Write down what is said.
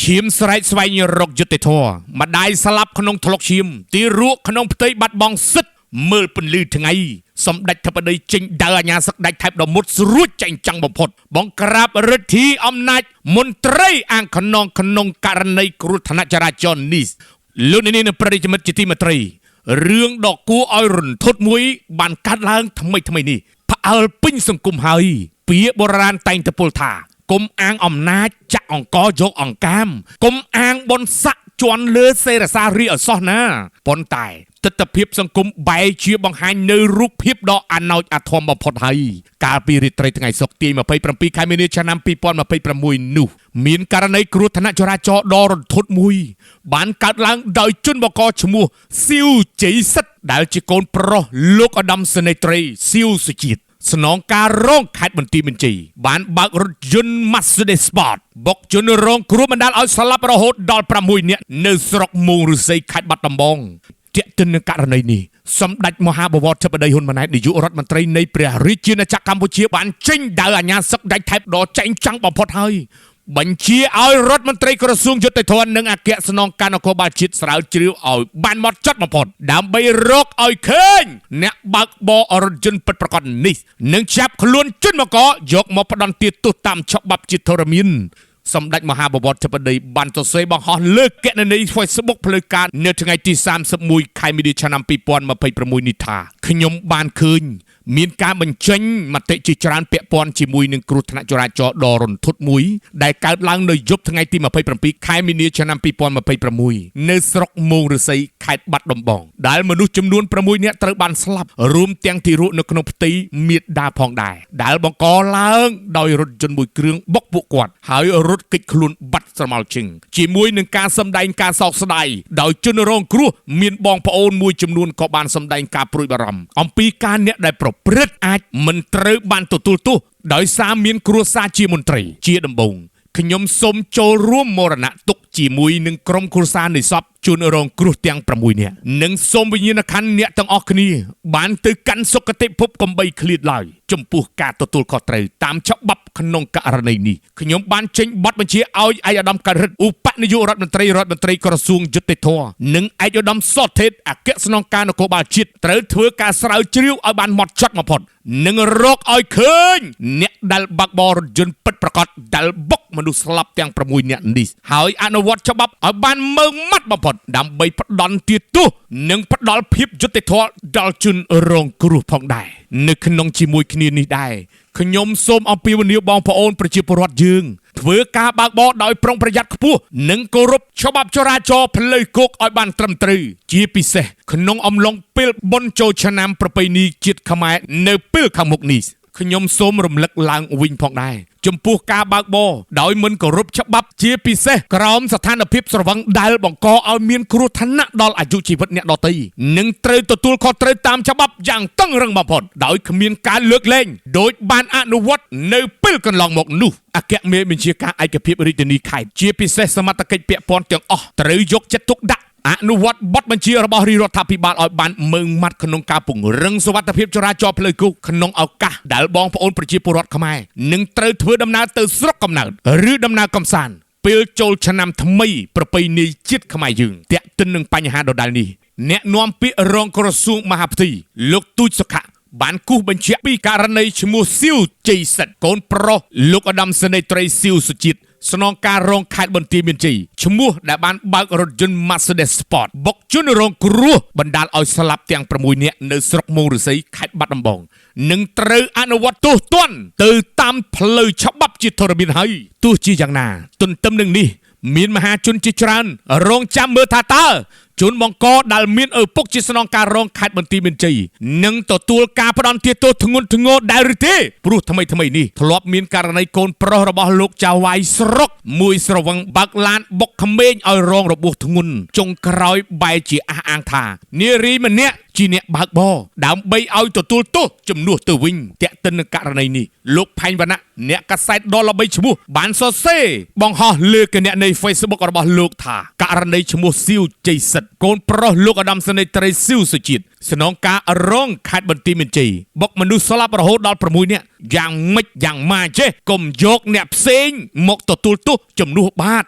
ឈាមស្រែកស្វែងរកយុត្តិធម៌ម្ដាយស្លាប់ក្នុងថ្លុកឈាមទីរក់ក្នុងផ្ទៃបាត់បង់សិទ្ធមើលពន្លឺថ្ងៃសម្ដេចធិបតីចេញដើរអាញាសឹកដាច់ថែបដ៏មុតស្រួចចាញ់ចាំងបំផុតបង្ក្រាបឫទ្ធិអំណាចមន្ត្រីអាងក្នុងករណីគ្រោះថ្នាក់ចរាចរណ៍នេះលោកនាងប្រិយមិត្តជាទីមេត្រីរឿងដ៏គួរឲ្យរន្ធត់មួយបានកាត់ឡើងថ្មីនេះផ្អើលពេញសង្គមហើយពាក្យបុរាណតែងតែពោលថាគុំអាងអំណាចចាក់អង្គយកអង្កាមគុំអាងបុណ្យស័ក្តិជន់លើសេរសារីឲ្យសោះណាប៉ុន្តែទស្សនវិជ្ជាសង្គមបែរជាបង្ហាញនៅរូបភាពដ៏អណោចអាធមបំផុតហើយកាលពីរាត្រីថ្ងៃសុក្រទី27ខែមីនាឆ្នាំ2026នោះមានករណីគ្រោះថ្នាក់ចរាចរណ៍ដ៏រន្ធត់មួយបានកើតឡើងដោយជនបកឈ្មោះស៊ីវជ័យសិទ្ធដែលជាកូនប្រុសលោកឧត្តមសេនីយ៍ត្រីស៊ីវសុជាតិស្នងការរងខេត្តបន្ទាយមានជ័យបានបើករថយន្ត Mercedes Sport បុកជនរងគ្រោះបណ្ដាលឲ្យស្លាប់រហូតដល់6នាក់នៅស្រុកមោងឫស្សីខេត្តបាត់ដំបងជាក់ទិននឹងករណីនេះសម្ដេចមហាបវរធិបតីហ៊ុនម៉ាណែតនាយករដ្ឋមន្ត្រីនៃព្រះរាជាណាចក្រកម្ពុជាបានចេញដើរអាញាសឹកដាច់ថែបដ៏ចែងចាំងបំផុតហើយបញ្ជាឲ្យរដ្ឋមន្ត្រីក្រសួងយុតិធម៌និងអគ្គស្នងការនគរបាលជាតិស្រាវជ្រាវឲ្យបានហ្មត់ចត់បំផុតដើម្បីរកឲ្យឃើញអ្នកបើកបររថយន្តពិតប្រាកដនេះនិងចាប់ខ្លួនជនបកយកមកផ្ដន្ទាទោសតាមច្បាប់ជាធរមានសម្ដេចមហាបវរធិបតីបានសរសេរបង្ហោះលើគណនី Facebook ផ្លូវការនៅថ្ងៃទី31ខែមីនាឆ្នាំ2026នេះថាខ្ញុំបានឃើញមានការបញ្ចេញមតិជាច្រើនពាក់ព័ន្ធជាមួយនឹងគ្រោះថ្នាក់ចរាចរណ៍ដ៏រន្ធត់មួយដែលកើតឡើងនៅយប់ថ្ងៃទី27ខែមីនាឆ្នាំ2026នៅស្រុកមោងឫស្សីខេត្តបាត់ដំបងដែលមនុស្សចំនួន6នាក់ត្រូវបានស្លាប់រួមទាំងទីរក់នៅក្នុងផ្ទៃមាតាផងដែរដែលបង្កឡើងដោយរថយន្តមួយគ្រឿងបុកពួកគាត់ហើយរត់គេចខ្លួនបាត់ស្រមោលជិងជាមួយនឹងការសម្ដែងការសោកស្ដាយដោយជនរងគ្រោះមានបងប្អូនមួយចំនួនក៏បានសម្ដែងការព្រួយបារម្ភអំពីការអ្នកដែលប្រព្រឹត្តអាចមិនត្រូវបានទទួលទោសដោយសារមានគ្រួសារជាមន្ត្រីជាដំបូងខ្ញុំសូមចូលរួមមរណទុក្ខជាមួយនឹងក្រុមគ្រួសារនៃសពជនរងគ្រោះទាំង6នាក់និងសូមវិញ្ញាណក្ខន្ធអ្នកទាំងអស់គ្នាបានទៅកាន់សុគតិភពកំបីឃ្លាតឡើយចំពោះការទទួលខុសត្រូវតាមច្បាប់ក្នុងករណីនេះខ្ញុំបានចេញបទបញ្ជាឲ្យឯកឧត្តមកើតរិទ្ធឧបនាយករដ្ឋមន្ត្រីក្រសួងយុតិធម៌និងឯកឧត្តមសុថេតអគ្គស្នងការនគរបាលជាតិត្រូវធ្វើការស្រាវជ្រាវឲ្យបានហ្មត់ចត់បំផុតនិងរកឲ្យឃើញអ្នកដែលបើកបររថយន្តពិតប្រាកដដែលបុកមនុស្សស្លាប់ទាំង6នាក់នេះហើយអនុវត្តច្បាប់ឲ្យបានម៉ឺងម៉ាត់បំផុតដើម្បីផ្ដន់ទាទោសនិងផ្ដល់ភាពយុត្តិធម៌ដល់ជនរងគ្រោះផងដែរនៅក្នុងជាមួយគ្នានេះដែរខ្ញុំសូមអំពាវនាវបងប្អូនប្រជាពលរដ្ឋយើងធ្វើការបើកបរដោយប្រុងប្រយ័ត្នខ្ពស់និងគោរពច្បាប់ចរាចរណ៍ផ្លូវគោកឲ្យបានត្រឹមត្រូវជាពិសេសក្នុងអំឡុងពេលបុណ្យចូលឆ្នាំប្រពៃណីជាតិខ្មែរនៅពេលខាងមុខនេះខ្ញុំសូមរំលឹកឡើងវិញផងដែរចំពោះការបើកបរដោយមិនគោរពច្បាប់ជាពិសេសក្រោមស្ថានភាពស្រវឹងដែលបង្កឲ្យមានគ្រោះថ្នាក់ដល់អាយុជីវិតអ្នកដទៃនិងត្រូវទទួលខុសត្រូវតាមច្បាប់យ៉ាងតឹងរ៉ឹងបំផុតដោយគ្មានការលើកលែងដោយបានអនុវត្តនៅពេលកន្លងមកនោះអគ្គមេបញ្ជាការឯកភាពរាជធានីខេត្តជាពិសេសសមត្ថកិច្ចពាក់ព័ន្ធទាំងអស់ត្រូវយកចិត្តទុកដាក់អនុវត្តបទបញ្ជារបស់រាជរដ្ឋាភិបាលឲ្យបានម៉ឺងម៉ាត់ក្នុងការពង្រឹងសុវត្ថិភាពចរាចរណ៍ផ្លូវគោកក្នុងឱកាសដែលបងប្អូនប្រជាពលរដ្ឋខ្មែរនឹងត្រូវធ្វើដំណើរទៅស្រុកកំណើតឬដំណើរកម្សាន្តពេលចូលឆ្នាំថ្មីប្រពៃណីជាតិខ្មែរយើងទាក់ទិននឹងបញ្ហាដដែលនេះអ្នកនាំពាក្យរងក្រសួងមហាផ្ទៃលោកទូចសុខៈបានគូសបញ្ជាក់ពីករណីឈ្មោះស៊ីវជ័យសិទ្ធកូនប្រុសលោកឧត្តមសេនីយ៍ត្រីស៊ីវសុជាតិស្នងការរងខេត្តបន្ទាយមានជ័យឈ្មោះដែលបានបើករថយន្ត Mercedes Sport បុកជនរងគ្រោះបណ្ដាលឲ្យស្លាប់ទាំង6នាក់នៅស្រុកមោងឫស្សីខេត្តបាត់ដំបងនឹងត្រូវអនុវត្តទោសទណ្ឌទៅតាមផ្លូវច្បាប់ជាធរមានហើយទោះជាយ៉ាងណាទន្ទឹមនឹងនេះមានមហាជនជាច្រើនរងចាំមើលថាតើជនបង្កដែលមានឪពុកជាស្នងការរងខេត្តបន្ទាយមានជ័យនឹងទទួលការផ្ដន្ទាទោសធ្ងន់ធ្ងរដែរឬទេព្រោះថ្មីនេះធ្លាប់មានករណីកូនប្រុសរបស់លោកចៅវាយស្រុកមួយស្រវឹងបើកឡានបុកក្មេងឲ្យរងរបួសធ្ងន់ចុងក្រោយបែរជាអះអាងថានារីម្នាក់ជាអ្នកបើកបរដើម្បីឲ្យទទួលទោសជំនួសទៅវិញតាក់ទិននឹងករណីនេះលោកផែងវណ្ណៈអ្នកកាសែតដ៏ល្បីឈ្មោះបានសរសេរបង្ហោះលើគណនី Facebook របស់លោកថាករណីឈ្មោះស៊ីវជ័យសិទ្ធកូនប្រុសលោកឧត្តមសេនីយ៍ត្រីស៊ីវសុជាតិស្នងការរងខេត្តបន្ទាយមានជ័យបុកមនុស្សស្លាប់រហូតដល់6នាក់យ៉ាងម៉េចយ៉ាងម៉ាចេះកុំយកអ្នកផ្សេងមកទទួលទោសជំនួសបាត